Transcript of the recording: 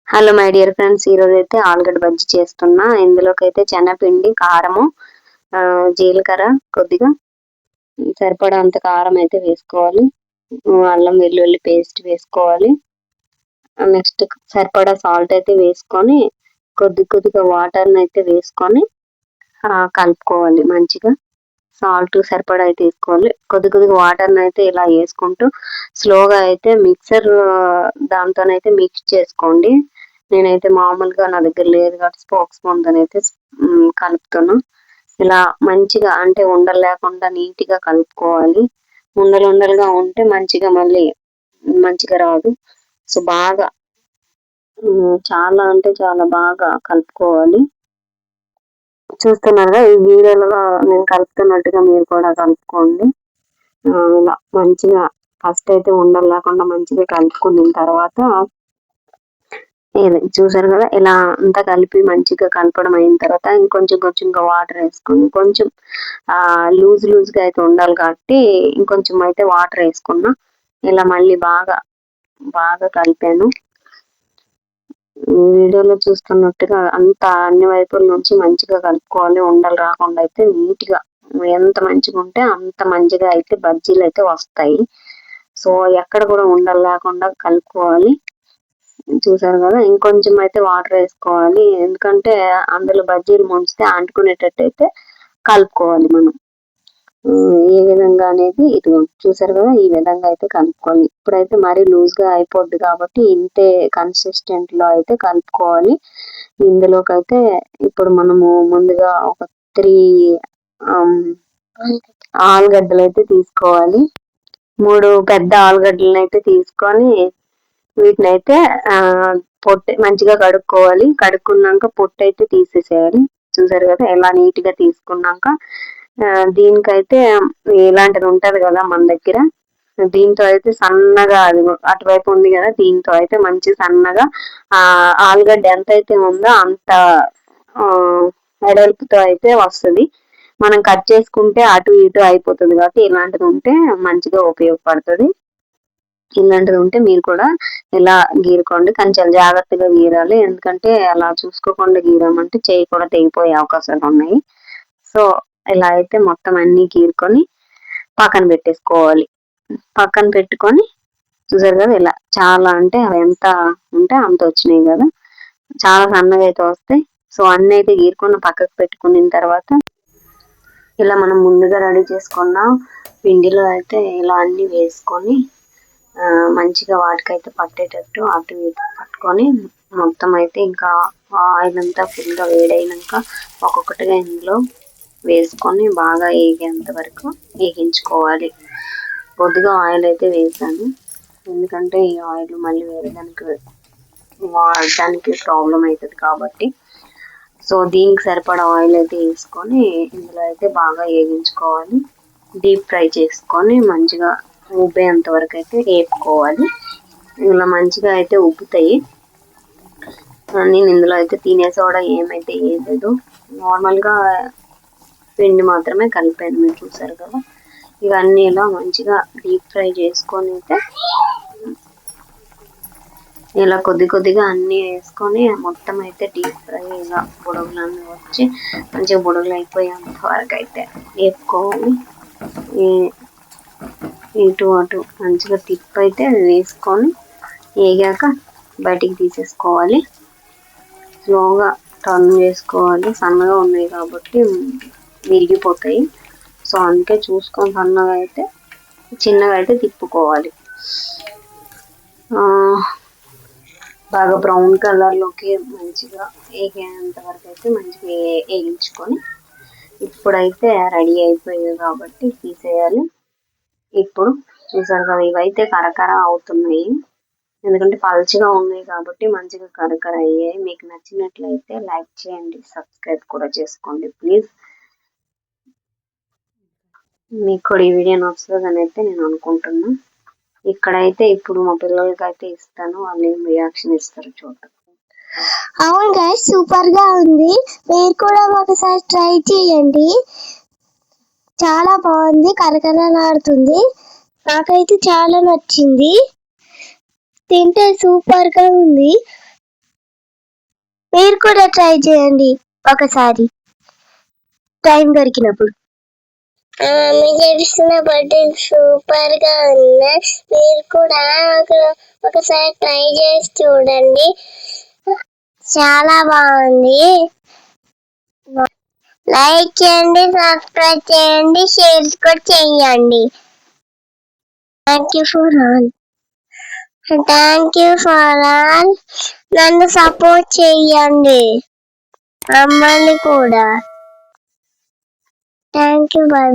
Hello my dear friends, ఈరోజు అయితే ఆలుగడ్డ బజ్జీ చేస్తున్నా. ఇందులోకి అయితే శనగపిండి, కారము, జీలకర్ర, కొద్దిగా సరిపడా అంత కారం అయితే వేసుకోవాలి. అల్లం వెల్లుల్లి పేస్ట్ వేసుకోవాలి. నెక్స్ట్ సరిపడా సాల్ట్ అయితే వేసుకొని కొద్దిగా వాటర్ని అయితే వేసుకొని కలుపుకోవాలి. మంచిగా సాల్ట్ సరిపడా అయితే వేసుకోవాలి. కొద్దిగా వాటర్ని అయితే ఇలా వేసుకుంటూ స్లోగా అయితే మిక్సర్ దాంతోనైతే మిక్స్ చేసుకోండి. నేనైతే మామూలుగా నా దగ్గర లేదు కాబట్టి స్పోక్ స్పూన్ అయితే కలుపుతాను. ఇలా మంచిగా అంటే ఉండలు లేకుండా నీట్గా కలుపుకోవాలి. ఉండలుగా ఉంటే మంచిగా రాదు. సో బాగా చాలా అంటే చాలా బాగా కలుపుకోవాలి. చూస్తున్నారుగా ఈ వీడియోలో నేను కలుపుతున్నట్టుగా మీరు కూడా కలుపుకోండి. ఇలా మంచిగా ఫస్ట్ అయితే ఉండలు లేకుండా మంచిగా కలుపుకున్న తర్వాత చూసారు కదా, ఇలా అంతా కలిపి మంచిగా కలపడం అయిన తర్వాత ఇంకొంచెంగా వాటర్ వేసుకొని కొంచెం లూజ్గా అయితే ఉండాలి కాబట్టి ఇంకొంచెం అయితే వాటర్ వేసుకున్నా. ఇలా మళ్ళీ బాగా కలిపాను. వీడియోలో చూస్తున్నట్టుగా అంతా అన్ని వైపుల నుంచి మంచిగా కలుపుకోవాలి. ఉండలు రాకుండా అయితే నీట్గా ఎంత మంచిగా ఉంటే అంత మంచిగా అయితే బజ్జీలు అయితే వస్తాయి. సో ఎక్కడ కూడా ఉండలు లేకుండా కలుపుకోవాలి. చూసారు కదా, ఇంకొంచెం అయితే వాటర్ వేసుకోవాలి. ఎందుకంటే అందులో బజ్జీలు ముంచితే అంటుకునేటట్టు అయితే కలుపుకోవాలి. మనం ఏ విధంగా అనేది ఇది చూసారు కదా, ఈ విధంగా అయితే కలుపుకోవాలి. ఇప్పుడైతే మరీ లూజ్గా అయిపోద్ది కాబట్టి ఇంతే కన్సిస్టెంట్ లో అయితే కలుపుకోవాలి. ఇందులోకి అయితే ఇప్పుడు మనము ముందుగా ఒక 3 ఆలుగడ్డలు అయితే తీసుకోవాలి. 3 పెద్ద ఆలుగడ్డలను అయితే తీసుకొని వీటిని అయితే పొట్టు మంచిగా కడుక్కోవాలి. కడుక్కున్నాక పొట్టు అయితే తీసేసేయాలి. చూసారు కదా, ఎలా నీట్గా తీసుకున్నాక దీనికైతే ఇలాంటిది ఉంటది కదా మన దగ్గర, దీంతో అయితే సన్నగా అది అటువైపు ఉంది కదా, దీంతో అయితే మంచి సన్నగా ఆలుగడ్డ ఎంత అయితే ఉందో అంత వెడల్పుతో అయితే వస్తుంది. మనం కట్ చేసుకుంటే అటు ఇటు అయిపోతుంది కాబట్టి ఇలాంటిది ఉంటే మంచిగా ఉపయోగపడుతుంది. ఇలాంటిది ఉంటే మీరు కూడా ఇలా గీరుకోండి. కొంచెం జాగ్రత్తగా గీరాలి, ఎందుకంటే అలా చూసుకోకుండా గీరామంటే చేయి కూడా తెగిపోయే అవకాశాలు ఉన్నాయి. సో ఇలా అయితే మొత్తం అన్ని గీరుకొని పక్కన పెట్టేసుకోవాలి. పక్కన పెట్టుకొని చూసారు కదా, ఇలా చాలా అంటే అవి ఎంత ఉంటే అంత వచ్చినాయి కదా, చాలా సన్నగా అయితే వస్తాయి. సో అన్ని అయితే గీరుకొని పక్కకు పెట్టుకున్న తర్వాత ఇలా మనం ముందుగా రెడీ చేసుకున్న పిండిలో అయితే ఇలా అన్ని వేసుకొని మంచిగా వాటికైతే పట్టేటట్టు అటు ఇటు పట్టుకొని మొత్తం అయితే ఇంకా ఆయిల్ అంతా ఫుల్గా వేడైనాక ఒక్కొక్కటిగా ఇందులో వేసుకొని బాగా వేగేంత వరకు వేగించుకోవాలి. కొద్దిగా ఆయిల్ అయితే వేసాను, ఎందుకంటే ఈ ఆయిల్ మళ్ళీ వాడడానికి ప్రాబ్లం అవుతుంది కాబట్టి. సో దీనికి సరిపడా ఆయిల్ అయితే వేసుకొని ఇందులో అయితే బాగా వేగించుకోవాలి. డీప్ ఫ్రై చేసుకొని మంచిగా ఉబ్బేంత వరకు అయితే వేపుకోవాలి. ఇలా మంచిగా అయితే ఉబ్బుతాయి. నేను ఇందులో అయితే తినే సోడా ఏమైతే వేయలేదు, నార్మల్గా పిండి మాత్రమే కలిపాను. మీరు చూసారు కదా, ఇవన్నీ ఇలా మంచిగా డీప్ ఫ్రై చేసుకొని అయితే ఇలా కొద్దిగా అన్నీ వేసుకొని మొత్తం అయితే డీప్ ఫ్రై ఇలా బుడగలన్నీ వచ్చి మంచిగా బుడగలు అయిపోయేంత వరకు అయితే వేపుకోవాలి. ఇటు అటు మంచిగా తిప్పి అయితే వేసుకొని వేగాక బయటికి తీసేసుకోవాలి. స్లోగా టర్న్ చేసుకోవాలి. సన్నగా ఉన్నాయి కాబట్టి విరిగిపోతాయి. సో అందుకే చూసుకొని సన్నగా అయితే చిన్నగా అయితే తిప్పుకోవాలి. బాగా బ్రౌన్ కలర్లోకి మంచిగా వేగేంత వరకు అయితే మంచిగా వేయించుకొని ఇప్పుడైతే రెడీ అయిపోయాయి కాబట్టి తీసేయాలి. ఇప్పుడు చూసారు కదా, ఇవైతే కరకర అవుతున్నాయి, ఎందుకంటే పల్చగా ఉన్నాయి కాబట్టి మంచిగా కరకర అయ్యాయి. మీకు నచ్చినట్లయితే లైక్ చేయండి, సబ్స్క్రైబ్ కూడా చేసుకోండి ప్లీజ్. మీకు కూడా ఈ వీడియో నచ్చుతుందని అయితే నేను అనుకుంటున్నా. ఇక్కడైతే ఇప్పుడు మా పిల్లలకి అయితే ఇస్తాను, వాళ్ళు ఏం రియాక్షన్ ఇస్తారు చూద్దాం. అవును గైస్, సూపర్ గా ఉంది. మీరు కూడా ఒకసారి ట్రై చేయండి. చాలా బాగుంది, కరకరలాడుతుంది. నాకైతే చాలా నచ్చింది, తింటే సూపర్ గా ఉంది. మీరు కూడా ట్రై చేయండి ఒకసారి టైం దొరికినప్పుడు. మీకు తెలిసిన బర్త్డే సూపర్ గా ఉంది. మీరు కూడా ఒకసారి ట్రై చేసి చూడండి, చాలా బాగుంది. లైక్ చేయండి, సబ్స్క్రైబ్ చేయండి, షేర్ కూడా చేయండి. Thank you for all. నన్ను సపోర్ట్ చేయండి, అమ్మని కూడా. Thank you. బై.